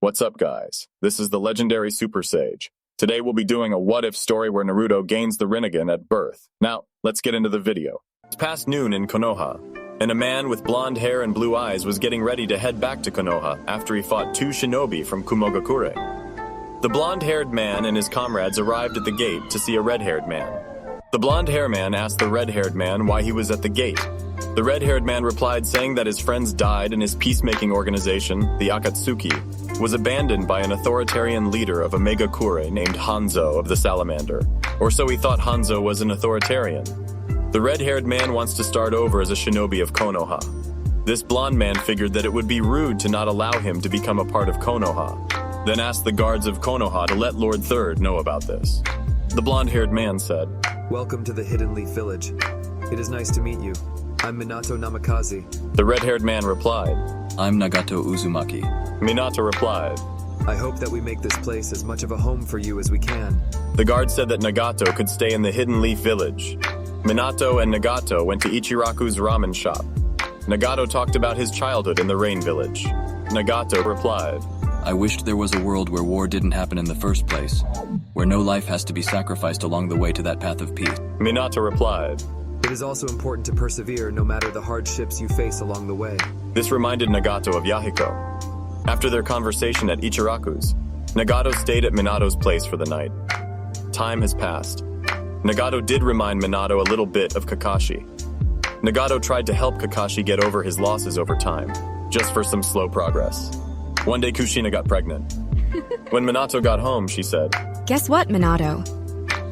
What's up, guys? This is the legendary Super Sage. Today we'll be doing a what-if story where Naruto gains the Rinnegan at birth. Now, let's get into the video. It's past noon in Konoha, and a man with blonde hair and blue eyes was getting ready to head back to Konoha after he fought 2 shinobi from Kumogakure. The blonde-haired man and his comrades arrived at the gate to see a red-haired man. The blonde-haired man asked the red-haired man why he was at the gate. The red-haired man replied saying that his friends died and his peacemaking organization, the Akatsuki, was abandoned by an authoritarian leader of a Megakure named Hanzo of the Salamander. Or so he thought Hanzo was an authoritarian. The red-haired man wants to start over as a shinobi of Konoha. This blonde man figured that it would be rude to not allow him to become a part of Konoha, then asked the guards of Konoha to let Lord Third know about this. The blonde-haired man said, "Welcome to the Hidden Leaf Village. It is nice to meet you. I'm Minato Namikaze." The red-haired man replied, "I'm Nagato Uzumaki." Minato replied, "I hope that we make this place as much of a home for you as we can." The guard said that Nagato could stay in the Hidden Leaf Village. Minato and Nagato went to Ichiraku's ramen shop. Nagato talked about his childhood in the Rain Village. Nagato replied, "I wished there was a world where war didn't happen in the first place, where no life has to be sacrificed along the way to that path of peace." Minato replied, "It is also important to persevere no matter the hardships you face along the way." This reminded Nagato of Yahiko. After their conversation at Ichiraku's, Nagato stayed at Minato's place for the night. Time has passed. Nagato did remind Minato a little bit of Kakashi. Nagato tried to help Kakashi get over his losses over time, just for some slow progress. One day Kushina got pregnant. When Minato got home, she said, "Guess what, Minato?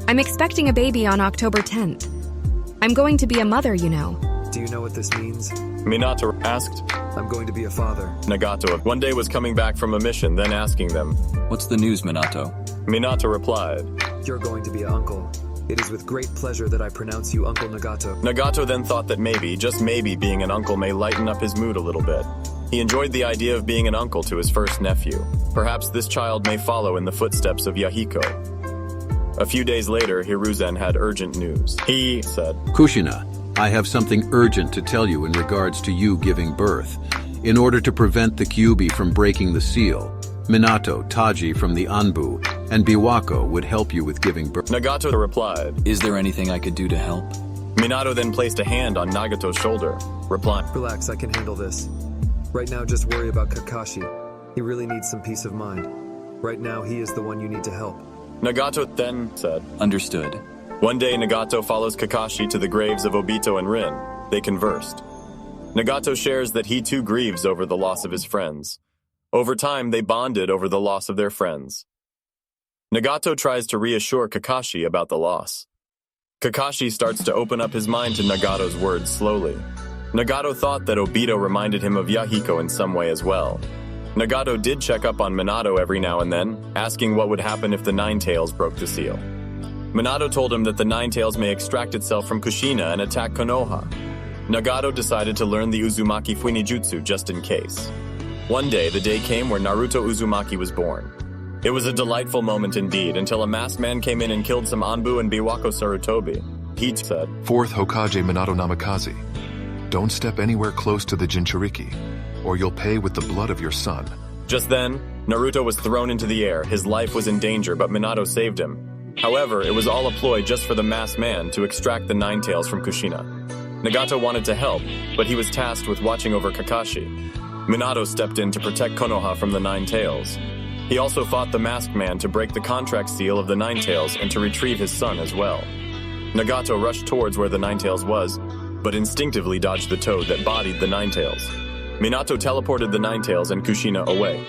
I'm expecting a baby on October 10th. I'm going to be a mother, you know." "Do you know what this means?" Minato asked. "I'm going to be a father." Nagato one day was coming back from a mission, then asking them, "What's the news, Minato?" Minato replied, "You're going to be an uncle. It is with great pleasure that I pronounce you Uncle Nagato." Nagato then thought that maybe, just maybe, being an uncle may lighten up his mood a little bit. He enjoyed the idea of being an uncle to his first nephew. Perhaps this child may follow in the footsteps of Yahiko. A few days later, Hiruzen had urgent news. He said, "Kushina, I have something urgent to tell you in regards to you giving birth. In order to prevent the Kyuubi from breaking the seal, Minato, Taji from the Anbu, and Biwako would help you with giving birth." Nagato replied, "Is there anything I could do to help?" Minato then placed a hand on Nagato's shoulder, replying, "Relax, I can handle this. Right now, just worry about Kakashi. He really needs some peace of mind. Right now, he is the one you need to help." Nagato then said, "Understood." One day, Nagato follows Kakashi to the graves of Obito and Rin. They conversed. Nagato shares that he too grieves over the loss of his friends. Over time, they bonded over the loss of their friends. Nagato tries to reassure Kakashi about the loss. Kakashi starts to open up his mind to Nagato's words slowly. Nagato thought that Obito reminded him of Yahiko in some way as well. Nagato did check up on Minato every now and then, asking what would happen if the Nine Tails broke the seal. Minato told him that the Nine Tails may extract itself from Kushina and attack Konoha. Nagato decided to learn the Uzumaki Fuinijutsu just in case. One day, the day came where Naruto Uzumaki was born. It was a delightful moment indeed until a masked man came in and killed some Anbu and Biwako Sarutobi. He said, "Fourth Hokage Minato Namikaze, don't step anywhere close to the Jinchuriki, or you'll pay with the blood of your son." Just then, Naruto was thrown into the air. His life was in danger, but Minato saved him. However, it was all a ploy just for the masked man to extract the Nine Tails from Kushina. Nagato wanted to help, but he was tasked with watching over Kakashi. Minato stepped in to protect Konoha from the Nine Tails. He also fought the masked man to break the contract seal of the Nine Tails and to retrieve his son as well. Nagato rushed towards where the Nine Tails was, but instinctively dodged the toad that bodied the Nine Tails. Minato teleported the Nine Tails and Kushina away.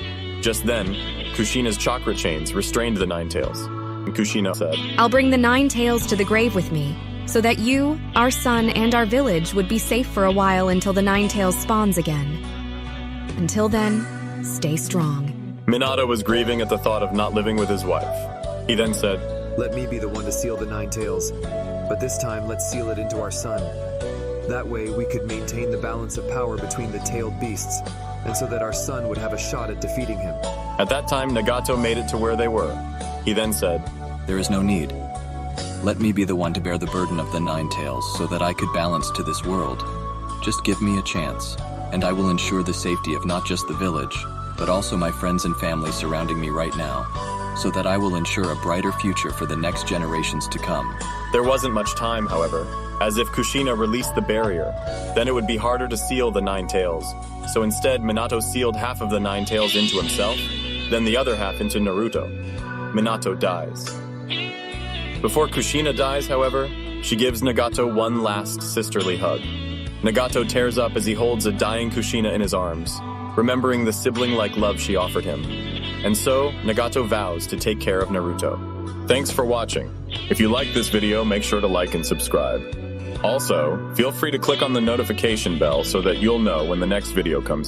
Just then, Kushina's chakra chains restrained the Nine Tails. And Kushina said, "I'll bring the Nine Tails to the grave with me, so that you, our son, and our village would be safe for a while until the Nine Tails spawns again. Until then, stay strong." Minato was grieving at the thought of not living with his wife. He then said, "Let me be the one to seal the Nine Tails, but this time let's seal it into our son. That way we could maintain the balance of power between the tailed beasts, and so that our son would have a shot at defeating him." At that time, Nagato made it to where they were. He then said, "There is no need. Let me be the one to bear the burden of the Nine Tails so that I could balance to this world. Just give me a chance, and I will ensure the safety of not just the village, but also my friends and family surrounding me right now, so that I will ensure a brighter future for the next generations to come. There wasn't much time, however, as if Kushina released the barrier, then it would be harder to seal the 9 tails. So instead, Minato sealed half of the 9 tails into himself, then the other half into Naruto. Minato dies. Before Kushina dies, however, she gives Nagato one last sisterly hug. Nagato tears up as he holds a dying Kushina in his arms, remembering the sibling-like love she offered him. And so, Nagato vows to take care of Naruto. Thanks for watching. If you like this video, make sure to like and subscribe. Also, feel free to click on the notification bell so that you'll know when the next video comes out.